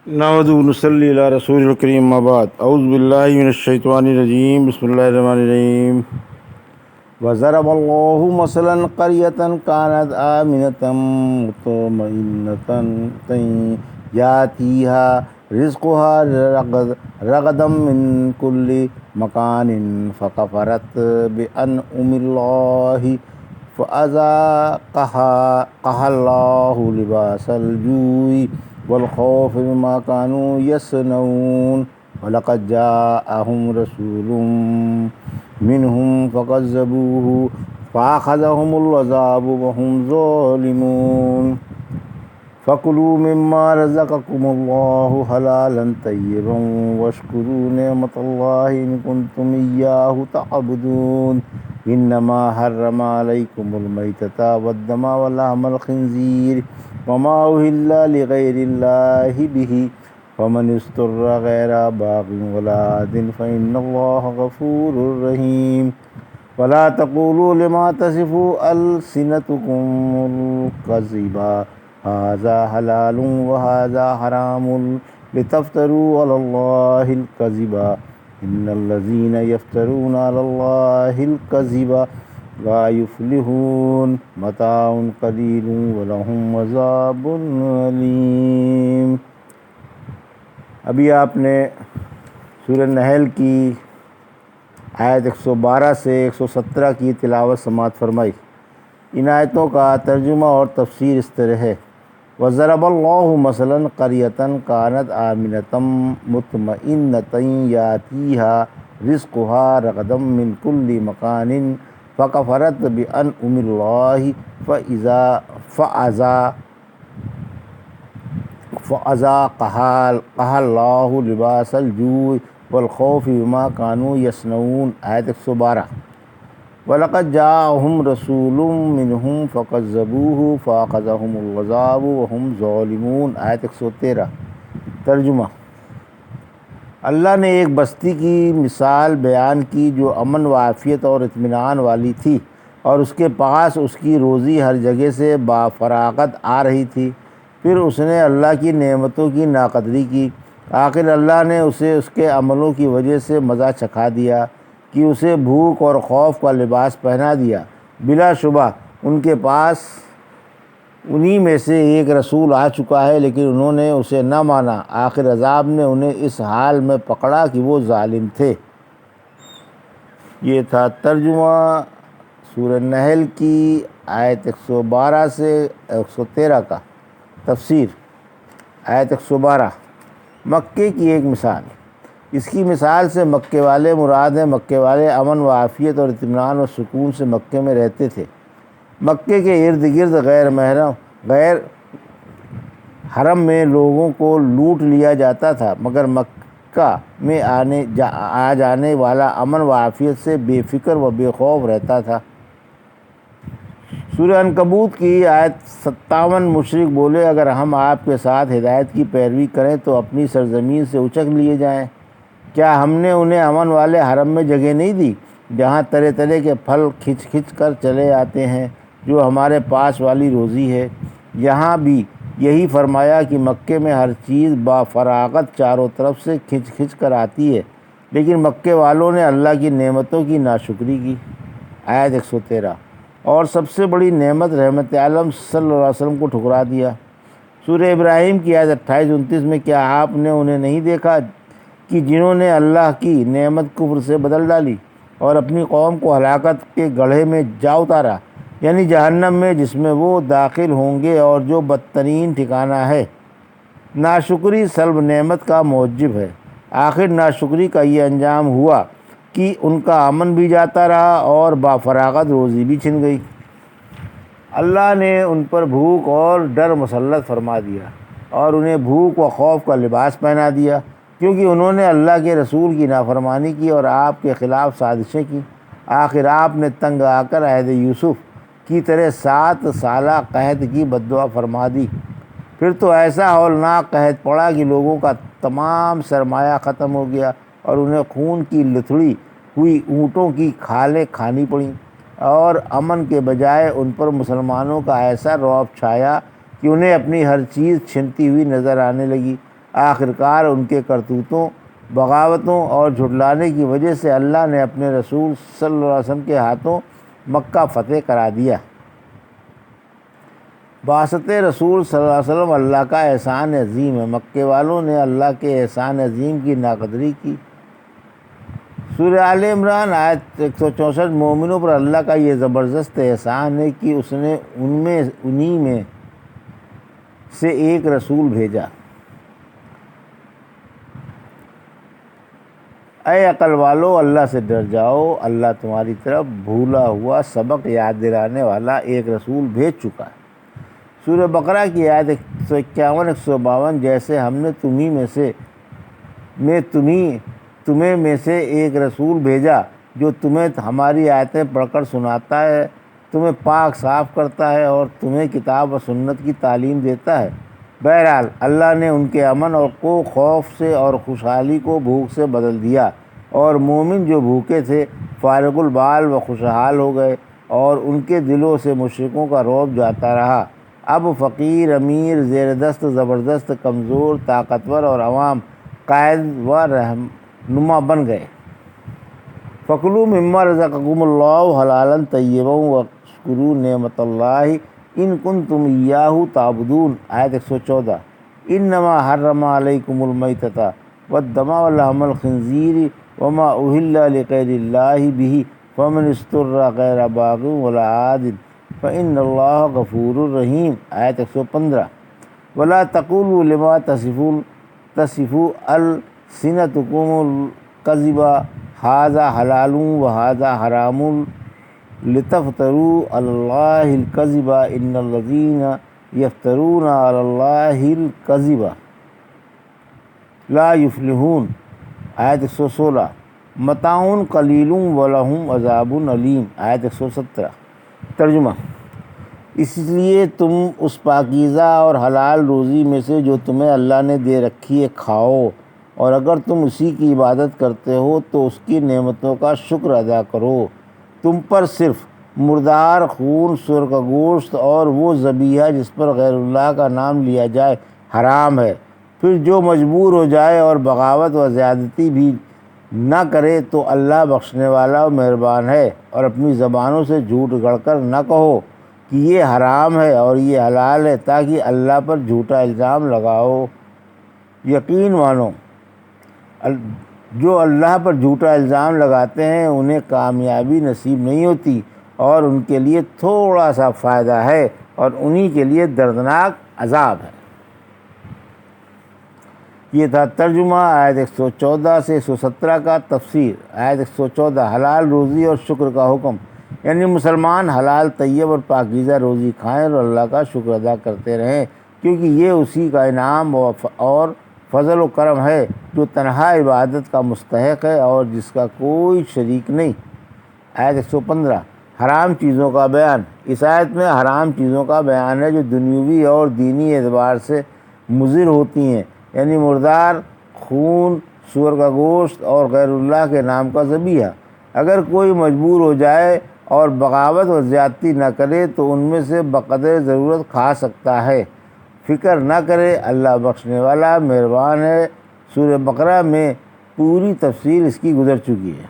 نحمد ونصلی علی رسول الکریم اما بعد اعوذ باللہ من الشیطان الرجیم بسم اللہ الرحمن الرحیم وضرب اللہ مثلا قریۃ کانت آمنۃ مطمئنۃ یاتیہا رزقها رغدا من کل مکان فکفرت بانعم اللہ فأذاقها اللہ لباس الجوع والخوف بما كانوا يصنعون ولقد جاءهم رسول منهم فكذبوه فأخذهم العذاب وهم ظالمون فكلوا مما رزقكم الله حلالا طيبا واشكروا نعمة الله إن كنتم إياه تعبدون إنما حرم عليكم الميتة والدم ولحم الخنزير وما أهل لغير الله به فمن اضطر غير باغ ولا عاد فإن الله غفور رحيم ولا تقولوا لما تصفوا ألسنتكم الكذب هذا حلال وهذا حرام لتفتروا على الله الكذب إن الذين يفترون على الله الكذب لا يفلحون متاع قلیل ولہم عذاب علیم۔ ابھی آپ نے سورہ نحل کی آیت 112 سے 117 کی تلاوت سماعت فرمائی۔ ان آیتوں کا ترجمہ اور تفسیر اس طرح ہے: وضرب اللہ مثلا قریۃ کانت آمنۃ مطمئنۃ یاتیہا رزقها رغدا من کل مکان فکفرت بانعم اللہ فأذاقها اللہ لباس الجوع والخوف بما كانوا يصنعون۔ آیت 112۔ وَلَقَدْ جَاءَهُمْ رَسُولٌ مِّنْهُمْ فَكَذَّبُوهُ فَأَخَذَهُمُ الْعَذَابُ وَهُمْ ظَالِمُونَ۔ آیت 113۔ ترجمہ: اللہ نے ایک بستی کی مثال بیان کی جو امن و عافیت اور اطمینان والی تھی، اور اس کے پاس اس کی روزی ہر جگہ سے بافراغت آ رہی تھی۔ پھر اس نے اللہ کی نعمتوں کی ناقدری کی۔ آخر اللہ نے اسے اس کے عملوں کی وجہ سے مزہ چکھا دیا کہ اسے بھوک اور خوف کا لباس پہنا دیا۔ بلا شبہ ان کے پاس انہی میں سے ایک رسول آ چکا ہے، لیکن انہوں نے اسے نہ مانا۔ آخر عذاب نے انہیں اس حال میں پکڑا کہ وہ ظالم تھے۔ یہ تھا ترجمہ سورہ نحل کی آیت 112 سے 113 کا۔ تفسیر: آیت 112 مکے کی ایک مثال۔ اس کی مثال سے مکے والے مراد ہیں۔ مکے والے امن و عافیت اور اطمینان و سکون سے مکے میں رہتے تھے۔ مکے کے ارد گرد غیر حرم میں لوگوں کو لوٹ لیا جاتا تھا، مگر مکہ میں آ جانے والا امن و عافیت سے بے فکر و بے خوف رہتا تھا۔ سورہ عنکبوت کی آیت 57۔ مشرک بولے: اگر ہم آپ کے ساتھ ہدایت کی پیروی کریں تو اپنی سرزمین سے اچک لیے جائیں۔ کیا ہم نے انہیں امن والے حرم میں جگہ نہیں دی، جہاں طرح طرح کے پھل کھچ کھچ کر چلے آتے ہیں، جو ہمارے پاس والی روزی ہے؟ یہاں بھی یہی فرمایا کہ مکے میں ہر چیز بافراغت چاروں طرف سے کھنچ کھنچ کر آتی ہے، لیکن مکے والوں نے اللہ کی نعمتوں کی ناشکری کی۔ آیت 113۔ اور سب سے بڑی نعمت رحمت عالم صلی اللہ علیہ وسلم کو ٹھکرا دیا۔ سورہ ابراہیم کی آیت 28-29 میں: کیا آپ نے انہیں نہیں دیکھا کہ جنہوں نے اللہ کی نعمت کفر سے بدل ڈالی اور اپنی قوم کو ہلاکت کے گڑھے میں جا اتارا، یعنی جہنم میں، جس میں وہ داخل ہوں گے اور جو بدترین ٹھکانہ ہے۔ ناشکری سلب نعمت کا موجب ہے۔ آخر ناشکری کا یہ انجام ہوا کہ ان کا امن بھی جاتا رہا اور بافراغت روزی بھی چھن گئی۔ اللہ نے ان پر بھوک اور ڈر مسلط فرما دیا اور انہیں بھوک و خوف کا لباس پہنا دیا، کیونکہ انہوں نے اللہ کے رسول کی نافرمانی کی اور آپ کے خلاف سازشیں کی۔ آخر آپ نے تنگ آ کر عہد یوسف کی طرح 7 سالہ قحط کی بددعا فرما دی۔ پھر تو ایسا ہولناک قحط پڑا کہ لوگوں کا تمام سرمایہ ختم ہو گیا اور انہیں خون کی لتھڑی ہوئی اونٹوں کی کھالیں کھانی پڑیں، اور امن کے بجائے ان پر مسلمانوں کا ایسا رعب چھایا کہ انہیں اپنی ہر چیز چھنتی ہوئی نظر آنے لگی۔ آخرکار ان کے کرتوتوں، بغاوتوں اور جھٹلانے کی وجہ سے اللہ نے اپنے رسول صلی اللہ علیہ وسلم کے ہاتھوں مکہ فتح کرا دیا۔ بعثت رسول صلی اللہ علیہ وسلم اللہ کا احسان عظیم ہے۔ مکے والوں نے اللہ کے احسان عظیم کی ناقدری کی۔ سورہ آل عمران آیت 164۔ مومنوں پر اللہ کا یہ زبردست احسان ہے کہ اس نے انہی میں سے ایک رسول بھیجا۔ اے عقل والو، اللہ سے ڈر جاؤ، اللہ تمہاری طرف بھولا ہوا سبق یاد دلانے والا ایک رسول بھیج چکا ہے۔ سورہ بقرہ کی آیت 151 152۔ جیسے ہم نے تمہیں میں سے ایک رسول بھیجا جو تمہیں ہماری آیتیں پڑھ کر سناتا ہے، تمہیں پاک صاف کرتا ہے اور تمہیں کتاب و سنت کی تعلیم دیتا ہے۔ بہرحال اللہ نے ان کے امن کو خوف سے اور خوشحالی کو بھوک سے بدل دیا، اور مومن جو بھوکے تھے فارغ البال و خوشحال ہو گئے، اور ان کے دلوں سے مشرکوں کا رعب جاتا رہا۔ اب فقیر، امیر، زیر دست، زبردست، کمزور، طاقتور اور عوام قائد و رہنما بن گئے۔ فَكُلُوا مِمَّا رَزَقَكُمُ اللَّهُ حَلَالًا طَيِّبًا وَاشْكُرُوا نِعْمَتَ اللَّهِ إِن كُنتُمْ إِيَّاهُ تَعْبُدُونَ آیت 114۔ إِنَّمَا حَرَّمَ عَلَيْكُمُ الْمَيْتَةَ وَالدَّمَ وَلَحْمَ الْخِنزِيرِ وَمَا أُهِلَّ لِغَيْرِ اللَّهِ بِهِ فَمَنِ اسْتُرَّ غَيْرَ بَاغٍ وَلَا عَادٍ فَإِنَّ اللَّهَ غَفُورٌ رَحِيمٌ آیت 115۔ وَلَا تَقُولُوا لِمَا تَصِفُ أَلْسِنَتُكُمُ الْكَذِبَ هَٰذَا حَلَالٌ وَهَٰذَا حَرَامٌ لِتَفْتَرُوا عَلَى اللَّهِ الْكَذِبَ إِنَّ الَّذِينَ يَفْتَرُونَ عَلَى اللَّهِ الْكَذِبَ لَا يُفْلِحُونَ آیت 116۔ متاع قلیل وَلَهُمْ عذاب علیم آیت 117۔ ترجمہ: اس لیے تم اس پاکیزہ اور حلال روزی میں سے جو تمہیں اللہ نے دے رکھی ہے کھاؤ، اور اگر تم اسی کی عبادت کرتے ہو تو اس کی نعمتوں کا شکر ادا کرو۔ تم پر صرف مردار خون، سور کا گوشت اور وہ ذبیحہ جس پر غیر اللہ کا نام لیا جائے حرام ہے۔ پھر جو مجبور ہو جائے اور بغاوت و زیادتی بھی نہ کرے تو اللہ بخشنے والا و مہربان ہے، اور اپنی زبانوں سے جھوٹ گڑھ کر نہ کہو کہ یہ حرام ہے اور یہ حلال ہے تاکہ اللہ پر جھوٹا الزام لگاؤ۔ یقین مانو جو اللہ پر جھوٹا الزام لگاتے ہیں انہیں کامیابی نصیب نہیں ہوتی، اور ان کے لیے تھوڑا سا فائدہ ہے اور انہی کے لیے دردناک عذاب ہے۔ یہ تھا ترجمہ آیت 114 سے 117 کا۔ تفسیر آیت 114۔ حلال روزی اور شکر کا حکم، یعنی مسلمان حلال، طیب اور پاکیزہ روزی کھائیں اور اللہ کا شکر ادا کرتے رہیں، کیونکہ یہ اسی کا انعام اور فضل و کرم ہے جو تنہا عبادت کا مستحق ہے اور جس کا کوئی شریک نہیں۔ آیت 115۔ حرام چیزوں کا بیان۔ اس آیت میں حرام چیزوں کا بیان ہے جو دنیوی اور دینی اعتبار سے مضر ہوتی ہیں، یعنی مردار خون، سور کا گوشت اور غیر اللہ کے نام کا ذبیحہ۔ اگر کوئی مجبور ہو جائے اور بغاوت و زیادتی نہ کرے تو ان میں سے بقدر ضرورت کھا سکتا ہے۔ فکر نہ کرے، اللہ بخشنے والا مہربان ہے۔ سورہ بقرہ میں پوری تفصیل اس کی گزر چکی ہے۔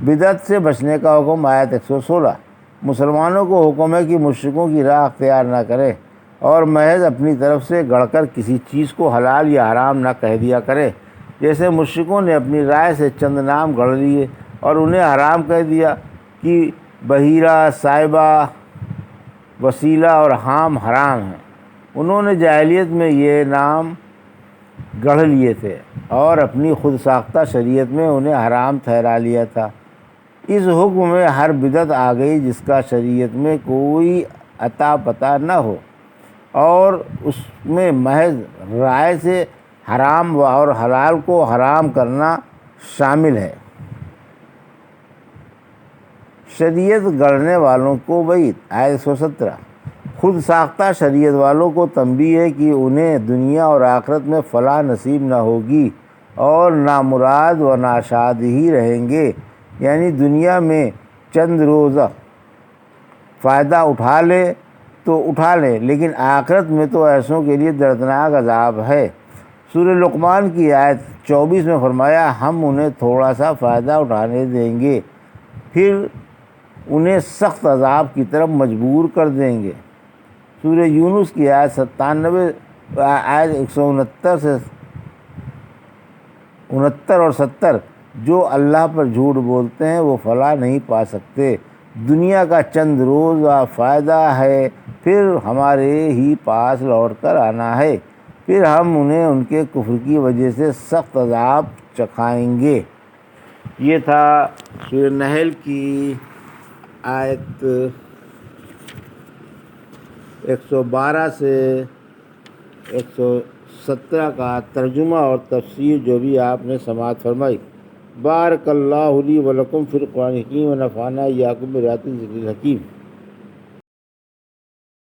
بدعت سے بچنے کا حکم آیت 116۔ مسلمانوں کو حکم ہے کہ مشرکوں کی راہ اختیار نہ کریں اور محض اپنی طرف سے گڑھ کر کسی چیز کو حلال یا حرام نہ کہہ دیا کریں۔ جیسے مشرکوں نے اپنی رائے سے چند نام گڑھ لیے اور انہیں حرام کہہ دیا کہ بحیرہ، صائبہ، وسیلہ اور حام حرام ہیں۔ انہوں نے جاہلیت میں یہ نام گڑھ لیے تھے اور اپنی خود ساختہ شریعت میں انہیں حرام ٹھہرا لیا تھا۔ اس حکم میں ہر بدعت آ گئی جس کا شریعت میں کوئی اتا پتہ نہ ہو، اور اس میں محض رائے سے حرام اور حلال کو حرام کرنا شامل ہے۔ شریعت گڑھنے والوں کو وعید۔ آیت 117۔ خود ساختہ شریعت والوں کو تنبیہ ہے کہ انہیں دنیا اور آخرت میں فلاح نصیب نہ ہوگی اور نامراد و ناشاد ہی رہیں گے، یعنی دنیا میں چند روزہ فائدہ اٹھا لیں لیکن آخرت میں تو ایسوں کے لیے دردناک عذاب ہے۔ سورہ لقمان کی آیت 24 میں فرمایا ہم انہیں تھوڑا سا فائدہ اٹھانے دیں گے پھر انہیں سخت عذاب کی طرف مجبور کر دیں گے۔ سورہ یونس کی آیت 97 آیت 169 سے 69 اور 70 جو اللہ پر جھوٹ بولتے ہیں وہ فلاح نہیں پا سکتے، دنیا کا چند روزہ فائدہ ہے پھر ہمارے ہی پاس لوٹ کر آنا ہے، پھر ہم انہیں ان کے کفر کی وجہ سے سخت عذاب چکھائیں گے۔ یہ تھا سورہ نحل کی آیت 112 سے 117 کا ترجمہ اور تفسیر جو بھی آپ نے سماعت فرمائی۔ بارک اللہ لی و لکم فی القرآن الحکیم و نفعنی ایاکم بآیات الذکر الحکیم۔